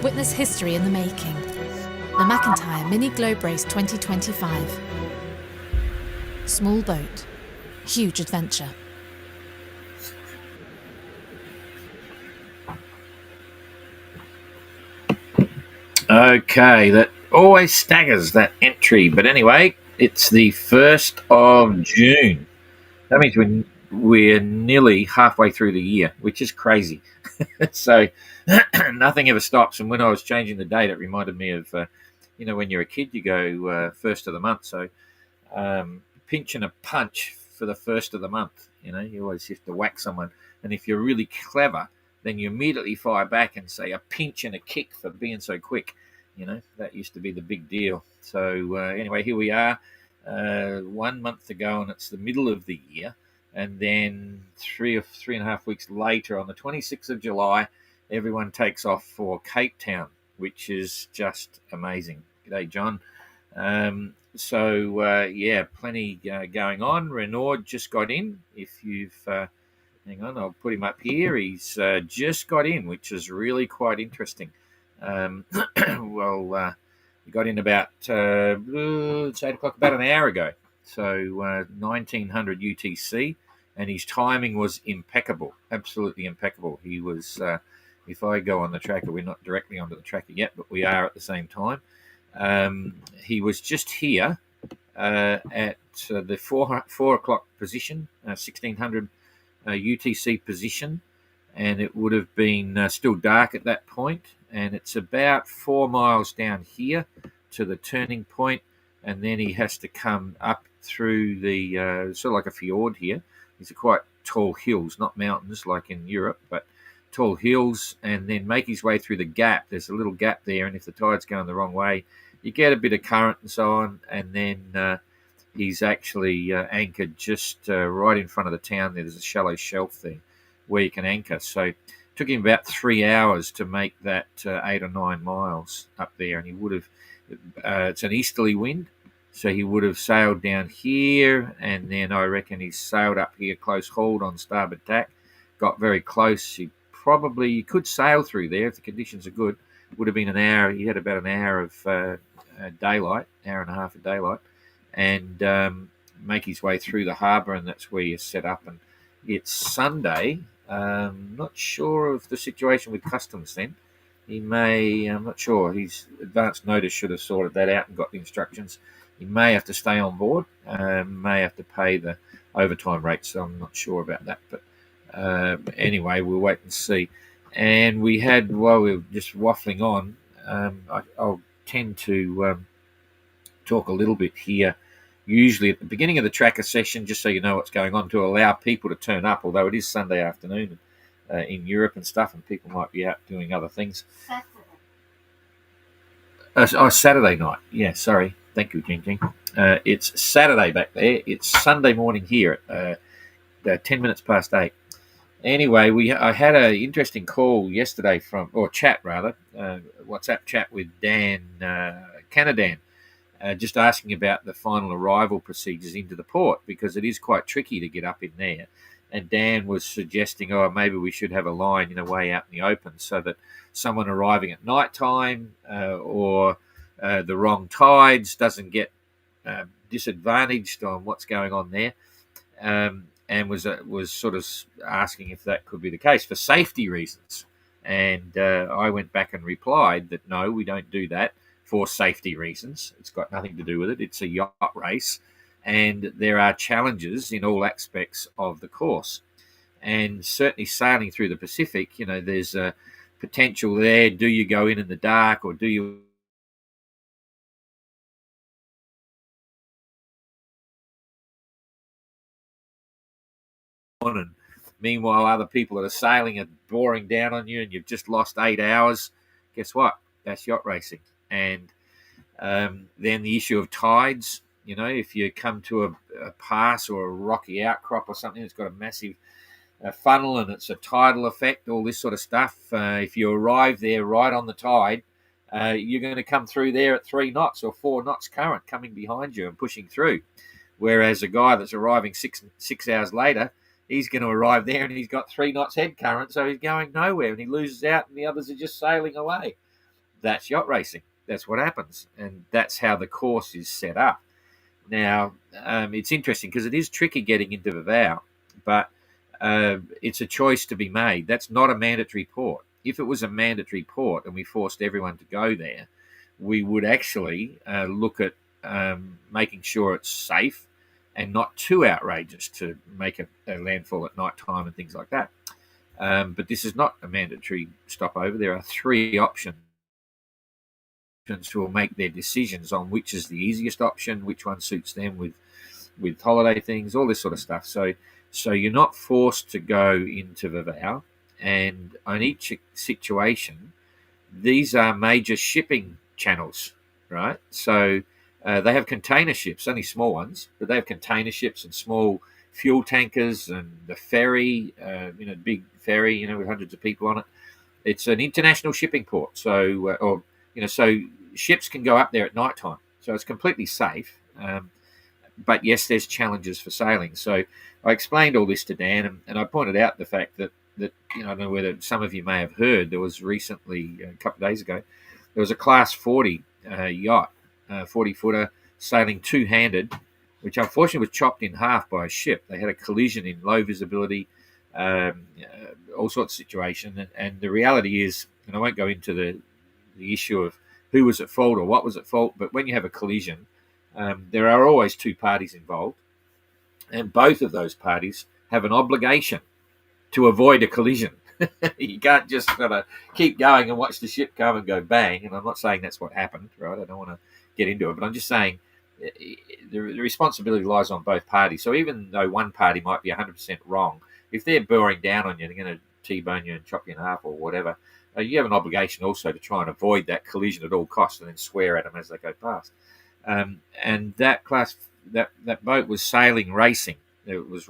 Witness history in the making. The McIntyre Mini Globe Race 2025. Small boat, huge adventure. Okay, that always staggers, that entry. But anyway, it's the 1st of June. That means we're nearly halfway through the year, which is crazy. So nothing ever stops. And when I was changing the date, it reminded me of, when you're a kid, you go first of the month. So pinch and a punch for the first of the month. You always have to whack someone. And if you're really clever, then you immediately fire back and say a pinch and a kick for being so quick. That used to be the big deal. So anyway, here we are 1 month to go, and it's the middle of the year. And then 3.5 weeks later, on the 26th of July, everyone takes off for Cape Town, which is just amazing. G'day, John. Plenty going on. Renord just got in. If you've hang on, I'll put him up here. He's just got in, which is really quite interesting. He got in about it's 8 o'clock, about an hour ago. So 1900 UTC, and his timing was impeccable, absolutely impeccable. He was, if I go on the tracker, we're not directly onto the tracker yet, but we are at the same time. He was just here at the 4 o'clock position, 1600 UTC position, and it would have been still dark at that point. And it's about 4 miles down here to the turning point, and then he has to come up through the sort of like a fjord here. These are quite tall hills, not mountains like in Europe, but tall hills, and then make his way through the gap. There's a little gap there, and if the tide's going the wrong way, you get a bit of current and so on, and then he's actually anchored just right in front of the town there. There's a shallow shelf there where you can anchor. So it took him about 3 hours to make that 8 or 9 miles up there, and he would have, it's an easterly wind, so he would have sailed down here, and then I reckon he sailed up here close hauled on starboard tack, got very close. He could sail through there if the conditions are good. Would have been an hour. He had about an hour of daylight, hour and a half of daylight, and make his way through the harbour, and that's where you set up. And it's Sunday. Not sure of the situation with customs then. I'm not sure. His advance notice should have sorted that out and got the instructions. He may have to stay on board, may have to pay the overtime rate, so I'm not sure about that. But anyway, we'll wait and see. And we had, while we were just waffling on, I'll tend to talk a little bit here, usually at the beginning of the tracker session, just so you know what's going on, to allow people to turn up, although it is Sunday afternoon in Europe and stuff, and people might be out doing other things. Saturday night. Yeah, sorry. Thank you, Jing Jing. It's Saturday back there. It's Sunday morning here at 10 minutes past 8. Anyway, I had an interesting call yesterday WhatsApp chat with Dan, Canadan, just asking about the final arrival procedures into the port, because it is quite tricky to get up in there. And Dan was suggesting, maybe we should have a line, way out in the open, so that someone arriving at night time or the wrong tides doesn't get disadvantaged on what's going on there. And was sort of asking if that could be the case for safety reasons. And I went back and replied that no, we don't do that for safety reasons. It's got nothing to do with it. It's a yacht race, and there are challenges in all aspects of the course. And certainly sailing through the Pacific, there's a potential there. Do you go in the dark, or do you on, and meanwhile other people that are sailing are boring down on you, and you've just lost 8 hours? Guess what? That's yacht racing. And then the issue of tides. If you come to a pass or a rocky outcrop or something that's got a massive funnel and it's a tidal effect, all this sort of stuff, if you arrive there right on the tide, you're going to come through there at 3 knots or 4 knots current coming behind you and pushing through. Whereas a guy that's arriving six hours later, he's going to arrive there and he's got 3 knots head current, so he's going nowhere and he loses out, and the others are just sailing away. that's yacht racing. That's what happens, and that's how the course is set up. Now, it's interesting because it is tricky getting into Vavau, but it's a choice to be made. That's not a mandatory port. If it was a mandatory port and we forced everyone to go there, we would actually look at making sure it's safe and not too outrageous to make a landfall at night time and things like that. But this is not a mandatory stopover. There are three options who will make their decisions on which is the easiest option, which one suits them with holiday things, all this sort of stuff. So you're not forced to go into Vavau, and on each situation, these are major shipping channels, right? So they have container ships, only small ones, but they have container ships and small fuel tankers and the ferry, big ferry, with hundreds of people on it. It's an international shipping port, so ships can go up there at night time, so it's completely safe. But yes, there's challenges for sailing. So I explained all this to Dan, and I pointed out the fact that I don't know whether some of you may have heard, there was recently, a couple of days ago, there was a Class 40 yacht, 40-footer, sailing two-handed, which unfortunately was chopped in half by a ship. They had a collision in low visibility, all sorts of situation. And the reality is, and I won't go into the issue of who was at fault or what was at fault, but when you have a collision, there are always two parties involved, and both of those parties have an obligation to avoid a collision. You can't just sort of keep going and watch the ship come and go bang. And I'm not saying that's what happened, right? I don't want to get into it, but I'm just saying the responsibility lies on both parties. So even though one party might be 100% wrong, if they're bearing down on you, they're going to T-bone you and chop you in half or whatever, you have an obligation also to try and avoid that collision at all costs and then swear at them as they go past. And that boat was racing. It was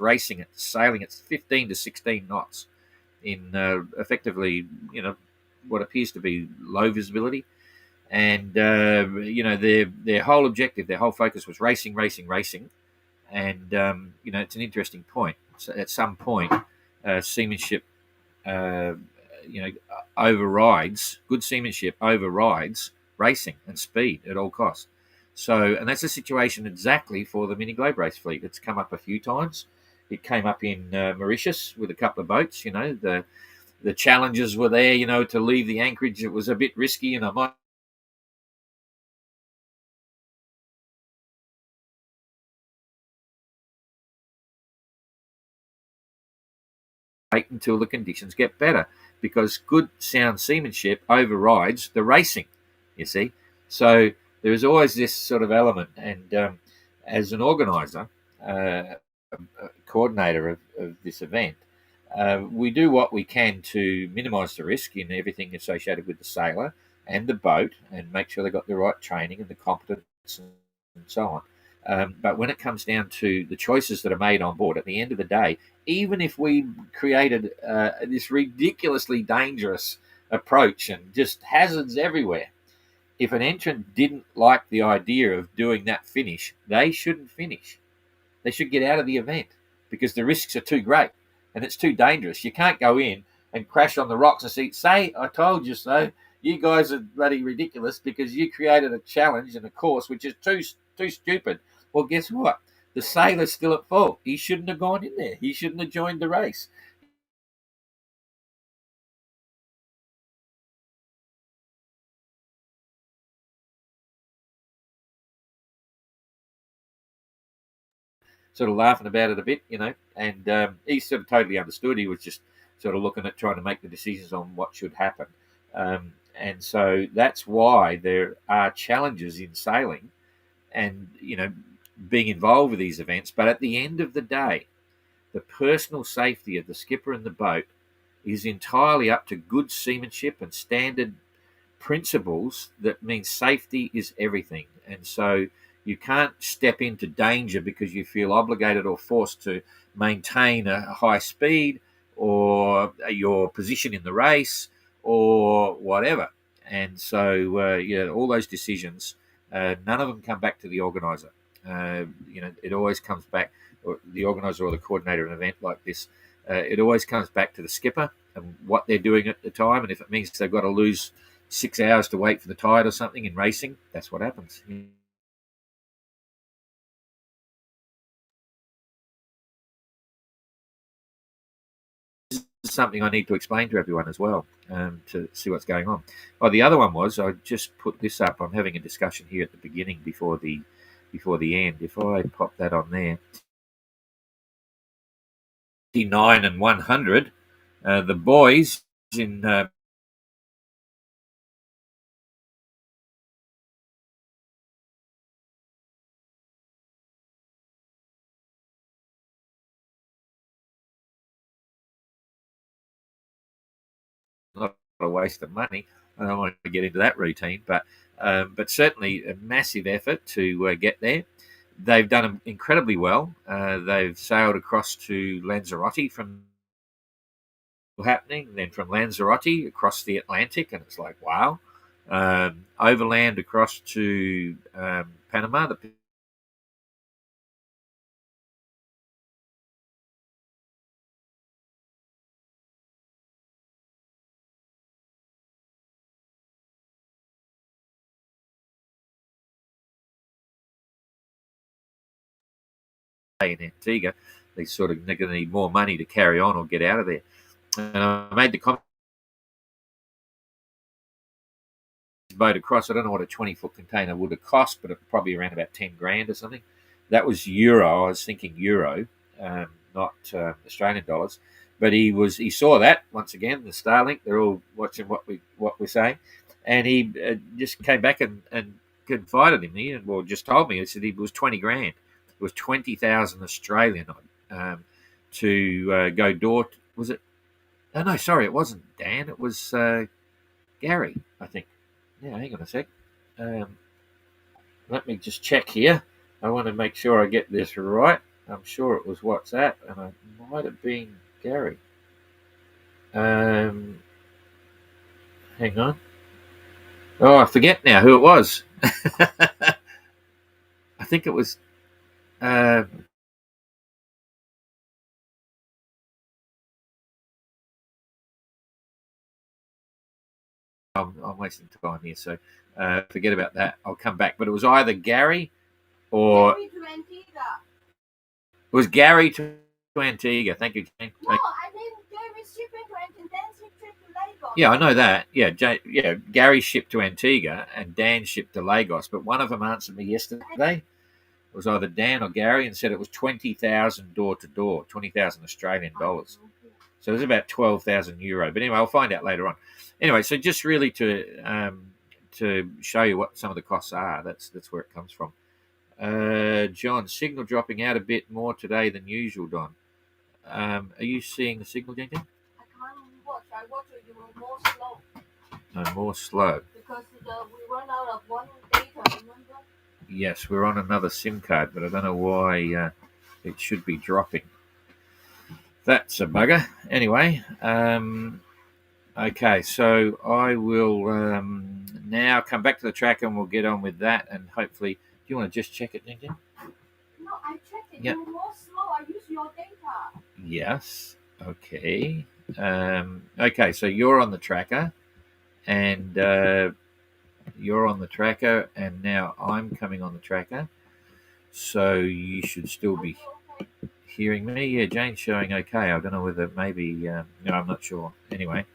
sailing at 15 to 16 knots in effectively, what appears to be low visibility. And, their whole objective, their whole focus was racing. And, it's an interesting point. So at some point, seamanship, overrides, good seamanship overrides racing and speed at all costs. So, and that's a situation exactly for the mini globe race fleet. It's come up a few times. It came up in Mauritius with a couple of boats. The challenges were there. To leave the anchorage, it was a bit risky, and I might wait until the conditions get better, because good sound seamanship overrides the racing. You see, so there is always this sort of element, and as an organizer, a coordinator of this event, we do what we can to minimise the risk in everything associated with the sailor and the boat, and make sure they got the right training and the competence and so on. But when it comes down to the choices that are made on board, at the end of the day, even if we created this ridiculously dangerous approach and just hazards everywhere, if an entrant didn't like the idea of doing that finish, they shouldn't finish. They should get out of the event, because the risks are too great and it's too dangerous. You can't go in and crash on the rocks and say, I told you so. You guys are bloody ridiculous because you created a challenge and a course which is too stupid. Well, guess what? The sailor's still at fault. He shouldn't have gone in there. He shouldn't have joined the race. Sort of laughing about it a bit, and he sort of totally understood. He was just sort of looking at trying to make the decisions on what should happen. And so that's why there are challenges in sailing and, being involved with these events. But at the end of the day, the personal safety of the skipper and the boat is entirely up to good seamanship and standard principles that mean safety is everything. And so you can't step into danger because you feel obligated or forced to maintain a high speed or your position in the race or whatever. And so, all those decisions, none of them come back to the organizer. It always comes back, or the organizer or the coordinator of an event like this, it always comes back to the skipper and what they're doing at the time. And if it means they've got to lose 6 hours to wait for the tide or something in racing. That's what happens. This is something I need to explain to everyone as well, to see what's going on. Oh, the other one was, I just put this up. I'm having a discussion here at the beginning before the end. If I pop that on there, 59 and 100, the boys in not a waste of money. I don't want to get into that routine, but certainly a massive effort to get there. They've done incredibly well. They've sailed across to Lanzarote from happening, then from Lanzarote across the Atlantic, and it's like, wow. Overland across to Panama, the in Antigua. They sort of going to need more money to carry on or get out of there. And I made the comment, boat across. I don't know what a 20-foot container would have cost, but it probably around about 10 grand or something. That was euro. I was thinking euro, not Australian dollars. But he saw that once again. The Starlink. They're all watching what we're saying, and he just came back and confided in me, and just told me. He said it was 20 grand. It was 20,000 Australian to go door. Was it? Oh no, sorry, it wasn't Dan. It was Gary, I think. Yeah, hang on a sec. Let me just check here. I want to make sure I get this right. I'm sure it was WhatsApp, and it might have been Gary. Hang on. Oh, I forget now who it was. I think it was. I'm wasting time here, so forget about that. I'll come back. But it was either Gary or Gary to Antigua. It was Gary to Antigua. Thank you, Jane. No, I mean Gary's shipping to Antigua, Dan's trip to Lagos. Yeah, I know that. Yeah, Gary shipped to Antigua and Dan shipped to Lagos. But one of them answered me yesterday. It was either Dan or Gary, and said it was 20,000 door to door, 20,000 Australian dollars. So it was about 12,000 euro. But anyway, I'll find out later on. Anyway, so just really to show you what some of the costs are. That's where it comes from. John, signal dropping out a bit more today than usual, Don. Are you seeing the signal, Jen? I can't watch. I watch it. You were more slow. No, more slow. Because we run out of one data, remember? Yes, we're on another SIM card, but I don't know why it should be dropping. That's a bugger. Anyway, okay, so I will now come back to the track and we'll get on with that, and hopefully, do you want to just check it, Jen? No, I checked it. Yep. You were more slow. I use your data. Yes. Okay. Okay, so you're on the tracker, and you're on the tracker, and now I'm coming on the tracker. So you should still be hearing me. Yeah, Jane's showing okay. I don't know whether maybe, no, I'm not sure. Anyway,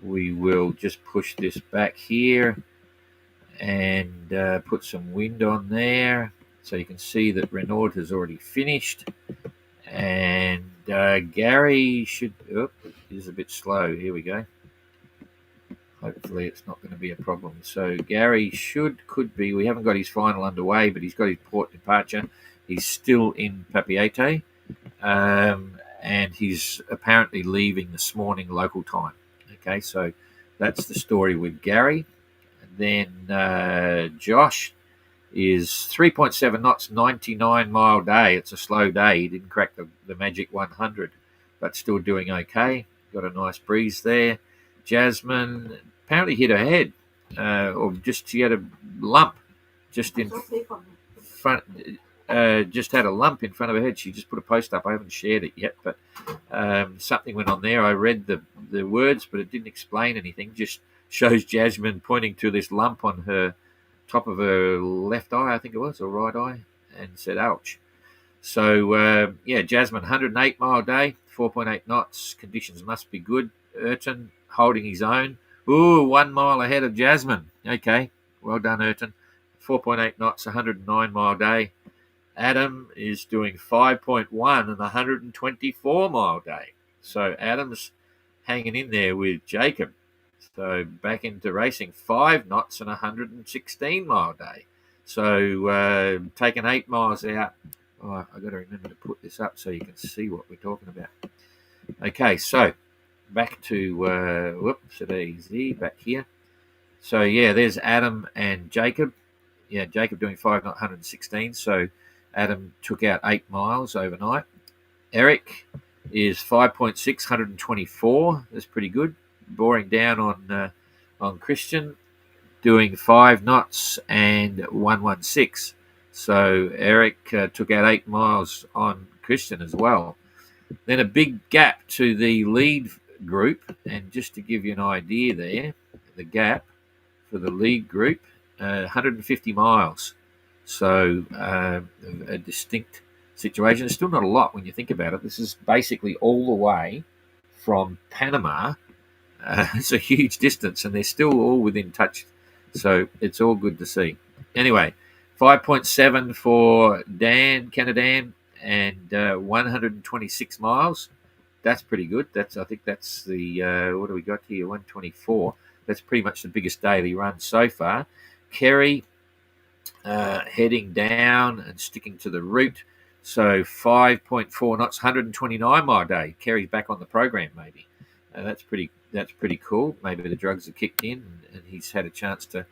we will just push this back here and put some wind on there. So you can see that Renord has already finished. And Gary should, it is a bit slow. Here we go. Hopefully it's not going to be a problem. So Gary could be, we haven't got his final underway, but he's got his port departure. He's still in Papeete, and he's apparently leaving this morning local time. Okay, so that's the story with Gary. And then Josh is 3.7 knots, 99-mile day. It's a slow day. He didn't crack the magic 100, but still doing okay. Got a nice breeze there. Jasmine apparently hit her head, or just she had a lump just in front. Just had a lump in front of her head. She just put a post up. I haven't shared it yet, but something went on there. I read the words, but it didn't explain anything. Just shows Jasmine pointing to this lump on her top of her left eye, I think it was, or right eye, and said, ouch. So, Jasmine, 108 mile day, 4.8 knots. Conditions must be good. Ayrton holding his own. Ooh, 1 mile ahead of Jasmine. Okay, well done, Ayrton. 4.8 knots, 109 mile day. Adam is doing 5.1 and 124 mile day. So Adam's hanging in there with Jacob. So back into racing, 5 knots and 116 mile day. So taking 8 miles out. Oh, I've got to remember to put this up so you can see what we're talking about. Okay, so back to, whoops, it easy, back here. So, there's Adam and Jacob. Yeah, Jacob doing 5 knots, 116. So Adam took out 8 miles overnight. Eric is 5.6, 124. That's pretty good. Boring down on Christian, doing 5 knots and 116. So Eric took out 8 miles on Christian as well. Then a big gap to the lead group, and just to give you an idea there, the gap for the lead group, 150 miles. So a distinct situation. It's still not a lot when you think about it. This is basically all the way from Panama. It's a huge distance, and they're still all within touch. So it's all good to see. Anyway, 5.7 for Dan, Canadan, and 126 miles. That's pretty good. I think that's the, what do we got here? 124. That's pretty much the biggest daily run so far. Kerry heading down and sticking to the route. So 5.4 knots, 129 mile day. Kerry's back on the program, maybe. That's pretty cool. Maybe the drugs have kicked in and he's had a chance to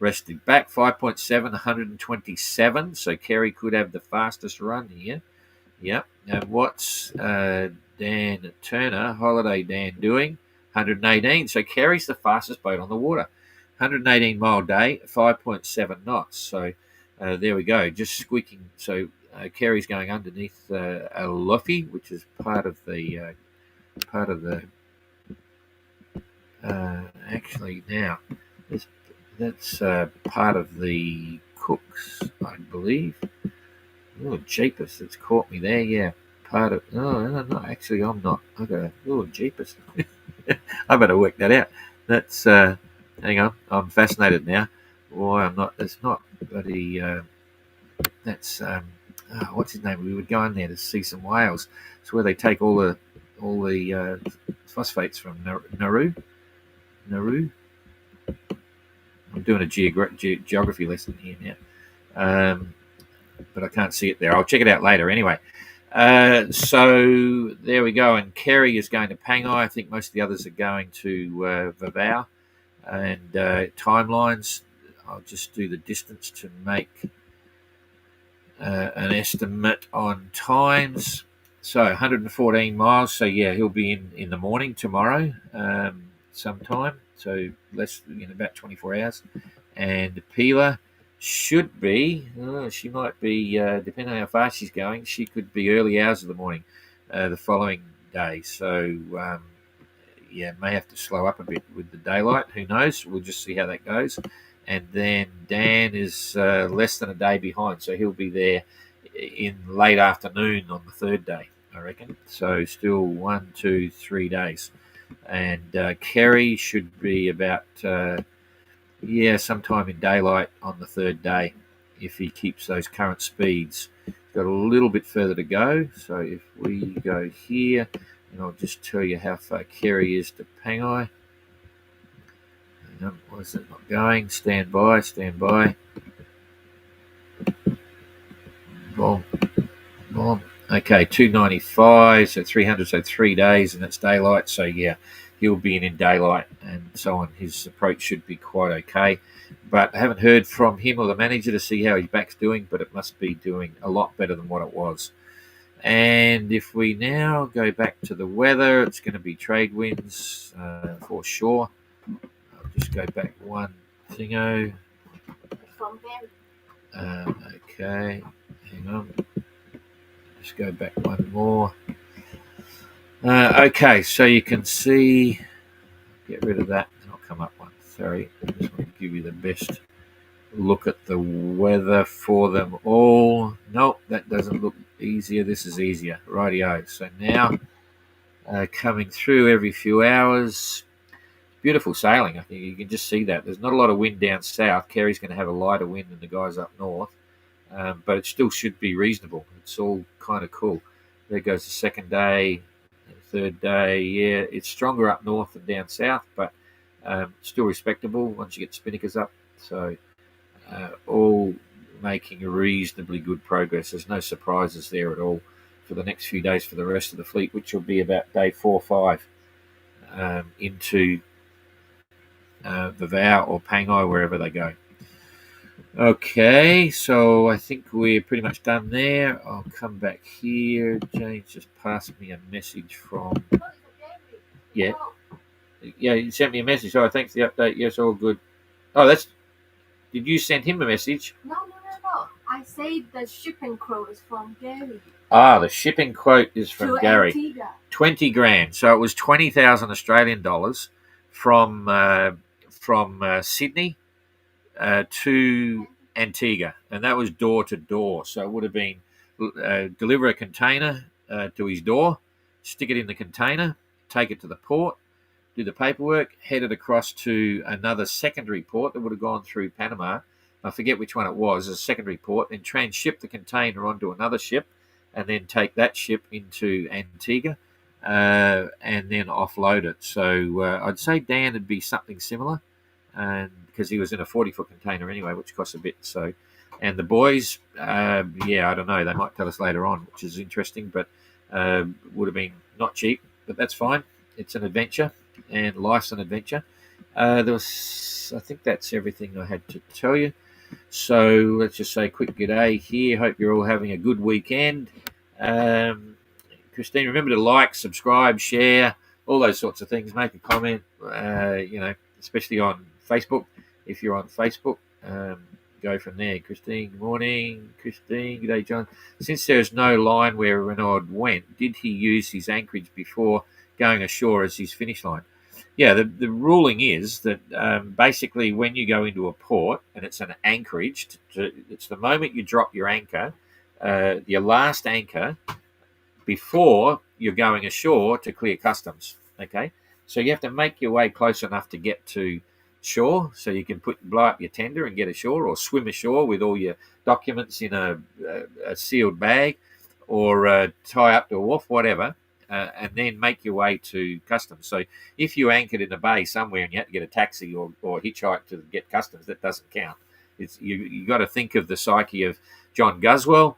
rest it back. 5.7, 127. So Kerry could have the fastest run here. Yep. And what's Dan Turner, Holiday Dan, doing? 118. So Kerry's the fastest boat on the water. 118 mile day, 5.7 knots. So there we go, just squeaking. So Kerry's going underneath a Luffy, which is part of the actually now that's part of the Cooks, I believe. Oh, jeepers, it's caught me there. Yeah, part of. No, actually, I'm not. I got. Oh, jeepers, I better work that out. That's. Hang on, I'm fascinated now. Why I'm not. It's not bloody. That's. What's his name? We would go in there to see some whales. It's where they take all the phosphates from Nauru. I'm doing a geography lesson here now, but I can't see it there. I'll check it out later anyway. So there we go. And Kerry is going to Pangai. I think most of the others are going to Vavau. And timelines, I'll just do the distance to make an estimate on times. So 114 miles. So he'll be in the morning tomorrow sometime. So less in about 24 hours. And Pila should be. She might be depending on how fast she's going. She could be early hours of the morning the following day. So may have to slow up a bit with the daylight. Who knows? We'll just see how that goes. And then Dan is less than a day behind, so he'll be there in late afternoon on the third day, I reckon. So still 1, 2, 3 days. And Kerry should be about, sometime in daylight on the third day if he keeps those current speeds. He's got a little bit further to go. So if we go here, and I'll just tell you how far Kerry is to Pangai. Why is it not going? Stand by. Boom. Okay, 295, so 300, so 3 days, and it's daylight. So he'll be in daylight and so on. His approach should be quite okay. But I haven't heard from him or the manager to see how his back's doing, but it must be doing a lot better than what it was. And if we now go back to the weather, it's going to be trade winds for sure. I'll just go back one thingo. Okay, hang on. Just go back one more. Okay, so you can see, get rid of that, and I'll come up one Sorry, I just want to give you the best look at the weather for them all. Nope, that doesn't look easier. This is easier. Rightio. So now coming through every few hours. Beautiful sailing. I think you can just see that. There's not a lot of wind down south. Kerry's going to have a lighter wind than the guys up north, but it still should be reasonable. It's all kind of cool. There goes the second day, third day. Yeah, it's stronger up north than down south, but still respectable once you get spinnakers up. So all making reasonably good progress. There's no surprises there at all for the next few days for the rest of the fleet, which will be about day 4 or 5 into Vavau or Pangai, wherever they go. Okay, so I think we're pretty much done there. I'll come back here. James just passed me a message from... Yeah, he sent me a message. Oh, thanks for the update. Yes, all good. Oh, that's... Did you send him a message? No. I say the shipping quote is from Gary. Ah, the shipping quote is from Gary. Antigua. 20 grand. So it was 20,000 Australian dollars from Sydney to Antigua, and that was door to door. So it would have been deliver a container to his door, stick it in the container, take it to the port, do the paperwork, head it across to another secondary port that would have gone through Panama. I forget which one it was, a secondary port, then transship the container onto another ship, and then take that ship into Antigua, and then offload it. So I'd say Dan would be something similar, and because he was in a 40-foot container anyway, which costs a bit. So, and the boys, I don't know. They might tell us later on, which is interesting, but would have been not cheap, but that's fine. It's an adventure, and life's an adventure. I think that's everything I had to tell you. So let's just say a quick g'day here. Hope you're all having a good weekend. Christine, remember to like, subscribe, share, all those sorts of things. Make a comment, especially on Facebook. If you're on Facebook, go from there. Christine, good morning. Christine, g'day, John. Since there's no line where Renord went, did he use his anchorage before going ashore as his finish line? Yeah, the ruling is that basically when you go into a port and it's an anchorage, it's the moment you drop your anchor, your last anchor, before you're going ashore to clear customs. Okay, so you have to make your way close enough to get to shore, so you can blow up your tender and get ashore, or swim ashore with all your documents in a sealed bag, or tie up to a wharf, whatever. And then make your way to customs. So if you anchored in a bay somewhere and you had to get a taxi or hitchhike to get customs, that doesn't count. You got to think of the psyche of John Guswell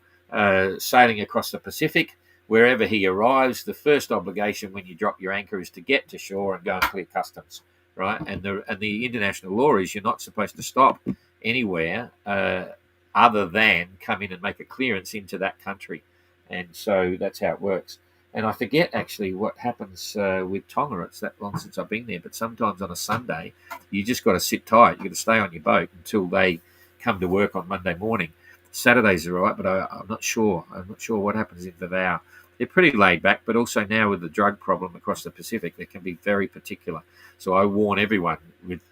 sailing across the Pacific. Wherever he arrives, the first obligation when you drop your anchor is to get to shore and go and clear customs, right? And the international law is you're not supposed to stop anywhere other than come in and make a clearance into that country. And so that's how it works. And I forget actually what happens with Tonga. It's that long since I've been there. But sometimes on a Sunday, you just got to sit tight. You got to stay on your boat until they come to work on Monday morning. Saturdays are all right, but I'm not sure. I'm not sure what happens in Vavau. They're pretty laid back, but also now with the drug problem across the Pacific, they can be very particular. So I warn everyone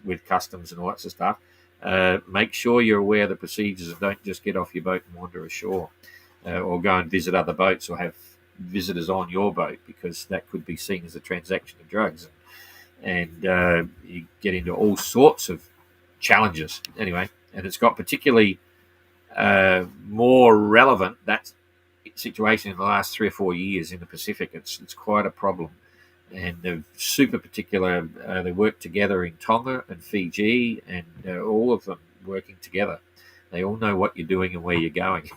with customs and all that sort of stuff. Make sure you're aware of the procedures and don't just get off your boat and wander ashore, or go and visit other boats or have visitors on your boat, because that could be seen as a transaction of drugs, and you get into all sorts of challenges anyway. And it's got particularly more relevant, that situation, in the last 3 or 4 years in the Pacific. It's quite a problem, and they're super particular. They work together in Tonga and Fiji, and all of them working together. They all know what you're doing and where you're going,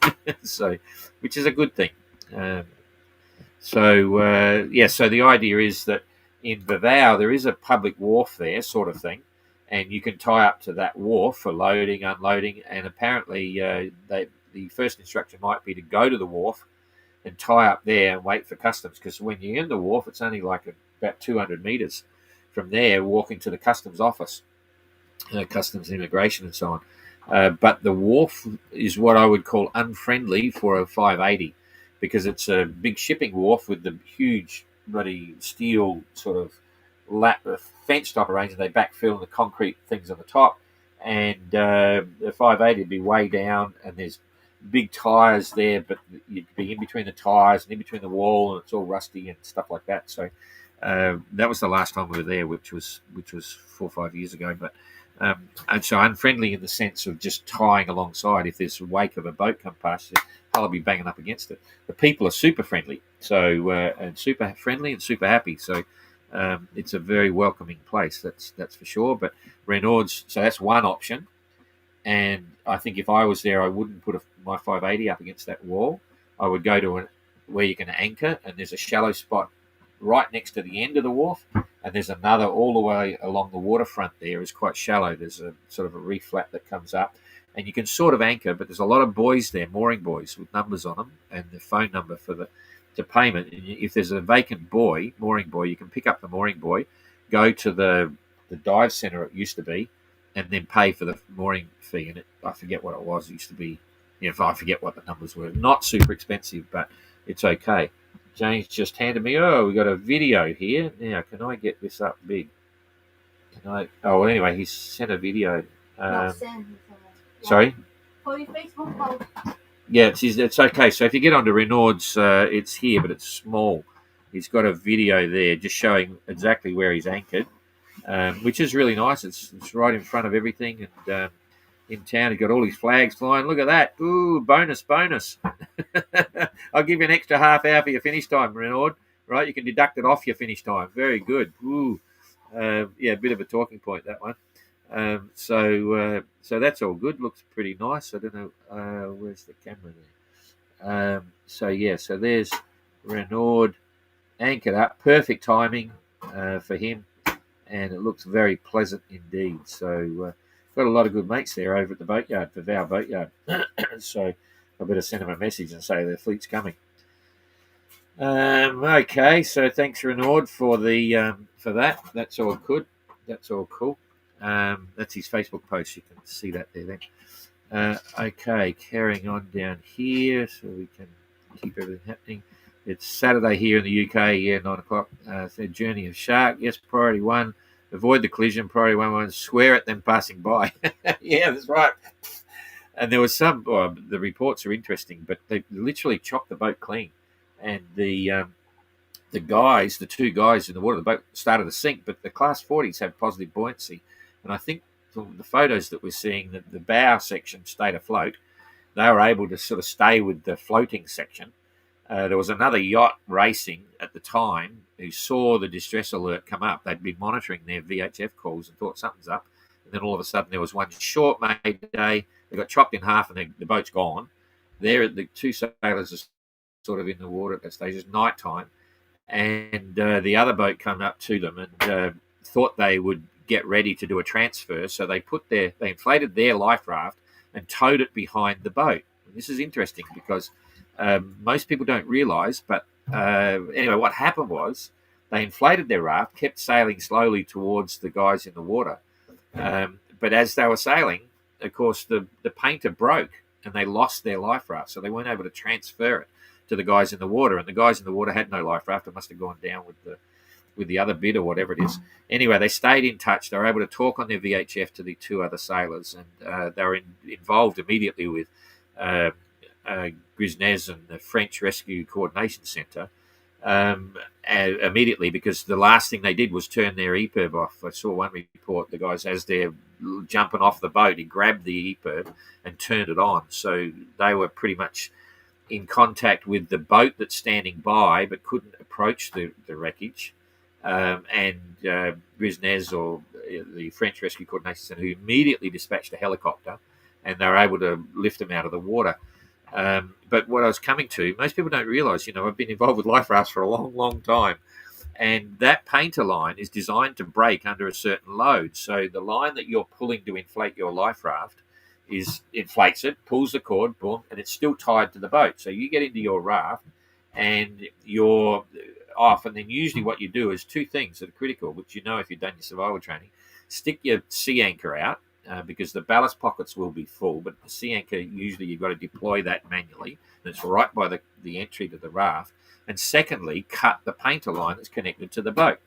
so, which is a good thing. So the idea is that in Vavau there is a public wharf there, sort of thing, and you can tie up to that wharf for loading, unloading, and apparently the first instruction might be to go to the wharf and tie up there and wait for customs, because when you're in the wharf, it's only like about 200 metres from there, walking to the customs office, customs immigration and so on. But the wharf is what I would call unfriendly for a 580, because it's a big shipping wharf with the huge bloody steel sort of fenced operation. They backfill the concrete things on the top, and the 580 would be way down, and there's big tyres there, but you'd be in between the tyres and in between the wall, and it's all rusty and stuff like that. So that was the last time we were there, which was 4 or 5 years ago. But and so unfriendly in the sense of just tying alongside. If there's a wake of a boat come past, I'll be banging up against it. The people are super friendly, so and super friendly and super happy. So it's a very welcoming place. That's for sure. But Renord's, so that's one option. And I think if I was there, I wouldn't put my 580 up against that wall. I would go to where you can anchor, and there's a shallow spot right next to the end of the wharf, and there's another all the way along the waterfront there is quite shallow. There's a sort of a reef flat that comes up, and you can sort of anchor, but there's a lot of buoys there, mooring buoys with numbers on them and the phone number for the payment. And if there's a vacant mooring buoy, you can pick up the mooring buoy, go to the dive centre it used to be, and then pay for the mooring fee. And I forget what it was. It used to be, I forget what the numbers were. Not super expensive, but it's okay. James just handed me, we got a video here. Now, can I get this up big? Anyway, he sent a video. Sorry? For your Facebook post. Yeah, it's okay. So if you get onto Renord's, it's here, but it's small. He's got a video there just showing exactly where he's anchored, which is really nice. It's right in front of everything. And in town, he's got all his flags flying. Look at that. Ooh, bonus. I'll give you an extra half hour for your finish time, Renord. Right, you can deduct it off your finish time. Very good. Ooh, a bit of a talking point, that one. So that's all good. Looks pretty nice. I don't know where's the camera there. So there's Renord anchored up. Perfect timing for him, and it looks very pleasant indeed. So got a lot of good mates there over at the boatyard, the Vow Boatyard. So I better send them a message and say the fleet's coming. Okay, so thanks Renord for that. That's all good. That's all cool. That's his Facebook post. You can see that there then. Okay, carrying on down here so we can keep everything happening. It's Saturday here in the UK, 9 o'clock. So Journey of Shark. Yes, priority 1. Avoid the collision. Priority 1. Swear at them passing by. Yeah, that's right. And there was the reports are interesting, but they literally chopped the boat clean. And the two guys in the water, the boat started to sink, but the Class 40s have positive buoyancy. And I think from the photos that we're seeing, that the bow section stayed afloat. They were able to sort of stay with the floating section. There was another yacht racing at the time who saw the distress alert come up. They'd been monitoring their VHF calls and thought something's up. And then all of a sudden there was one short mayday. They got chopped in half and the boat's gone. There, the two sailors are sort of in the water at that stage. It's night time. And the other boat came up to them and thought they would get ready to do a transfer. So they inflated their life raft and towed it behind the boat. And this is interesting because most people don't realise, but anyway, what happened was they inflated their raft, kept sailing slowly towards the guys in the water. But as they were sailing, of course, the painter broke and they lost their life raft. So they weren't able to transfer it to the guys in the water. And the guys in the water had no life raft. It must have gone down with the other bit or whatever it is. Anyway, they stayed in touch. They were able to talk on their VHF to the two other sailors. And they were involved immediately with Grisnez and the French Rescue Coordination Centre immediately, because the last thing they did was turn their EPIRB off. I saw one report, the guys, as they're jumping off the boat, he grabbed the EPIRB and turned it on. So they were pretty much in contact with the boat that's standing by but couldn't approach the wreckage. And Grisnez, or the French Rescue Coordination Centre, who immediately dispatched a helicopter, and they were able to lift them out of the water. But what I was coming to, most people don't realise, I've been involved with life rafts for a long, long time. And that painter line is designed to break under a certain load. So the line that you're pulling to inflate your life raft inflates it, pulls the cord, boom, and it's still tied to the boat. So you get into your raft and you're off. And then usually what you do is two things that are critical, which if you've done your survival training. Stick your sea anchor out, because the ballast pockets will be full, but the sea anchor, usually you've got to deploy that manually, and it's right by the entry to the raft. And secondly, cut the painter line that's connected to the boat.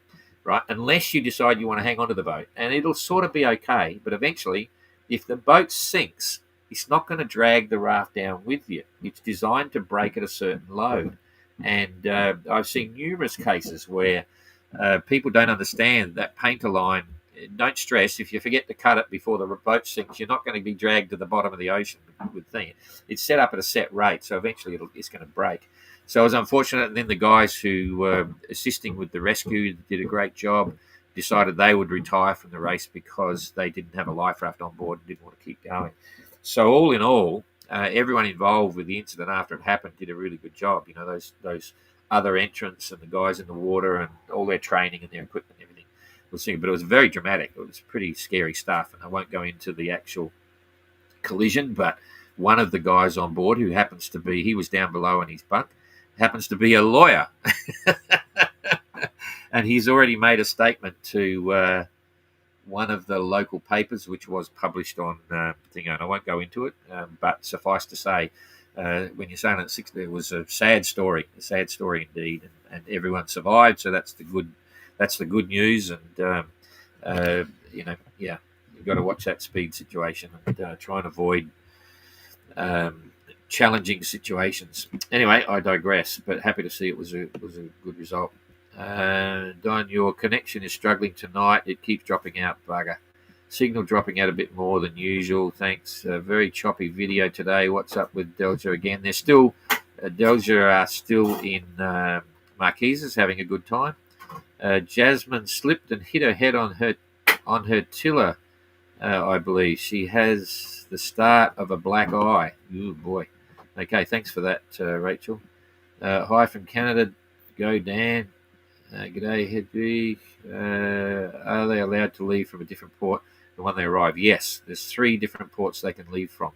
right? Unless you decide you want to hang on to the boat, and it'll sort of be okay. But eventually, if the boat sinks, it's not going to drag the raft down with you. It's designed to break at a certain load. And I've seen numerous cases where people don't understand that painter line. Don't stress. If you forget to cut it before the boat sinks, you're not going to be dragged to the bottom of the ocean with thing. It's set up at a set rate, so eventually it's going to break. So it was unfortunate. And then the guys who were assisting with the rescue did a great job, decided they would retire from the race because they didn't have a life raft on board and didn't want to keep going. So all in all, everyone involved with the incident after it happened did a really good job. You know, those other entrants and the guys in the water and all their training and their equipment and everything. But it was very dramatic. It was pretty scary stuff, and I won't go into the actual collision, but one of the guys on board who happens to be, he was down below in his bunk, happens to be a lawyer. And he's already made a statement to one of the local papers, which was published on thing, and I won't go into it, but suffice to say, when you're saying it, it was a sad story indeed, and everyone survived, so that's the good news. And you've got to watch that speed situation and try and avoid challenging situations. Anyway, I digress, but happy to see it was a good result. Don, your connection is struggling tonight. It keeps dropping out, bugger. Signal dropping out a bit more than usual. Thanks. Very choppy video today. What's up with Delja again? They're still Delja are still in Marquesas having a good time. Jasmine slipped and hit her head on her tiller. I believe she has the start of a black eye. Oh boy. Okay, thanks for that, Rachel. Hi from Canada. Go Dan. G'day, Hedwig. Are they allowed to leave from a different port than when they arrive? Yes, there's 3 different ports they can leave from.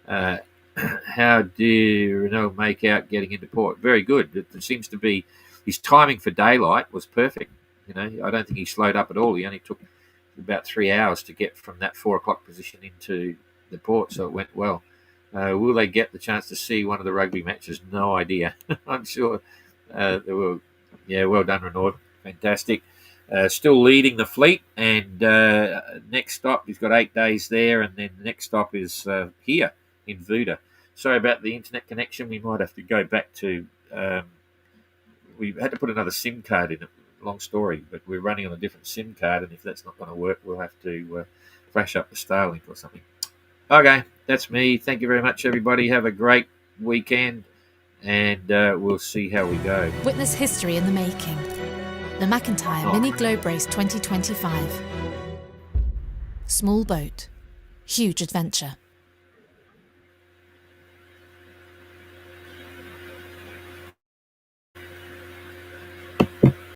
How did Renord make out getting into port? Very good. It seems to be his timing for daylight was perfect. You know, I don't think he slowed up at all. He only took about 3 hours to get from that 4 o'clock position into the port, so it went well. Will they get the chance to see one of the rugby matches? No idea. I'm sure they will. Yeah, well done, Renord. Fantastic. Still leading the fleet, and next stop, he's got 8 days there, and then the next stop is here in Vuda. Sorry about the internet connection. We might have to go back to... we had to put another SIM card in it. Long story, but we're running on a different SIM card, and if that's not going to work, we'll have to flash up the Starlink or something. Okay, that's me. Thank you very much, everybody. Have a great weekend, and we'll see how we go. Witness history in the making. The McIntyre Mini Globe Race 2025. Small boat, huge adventure.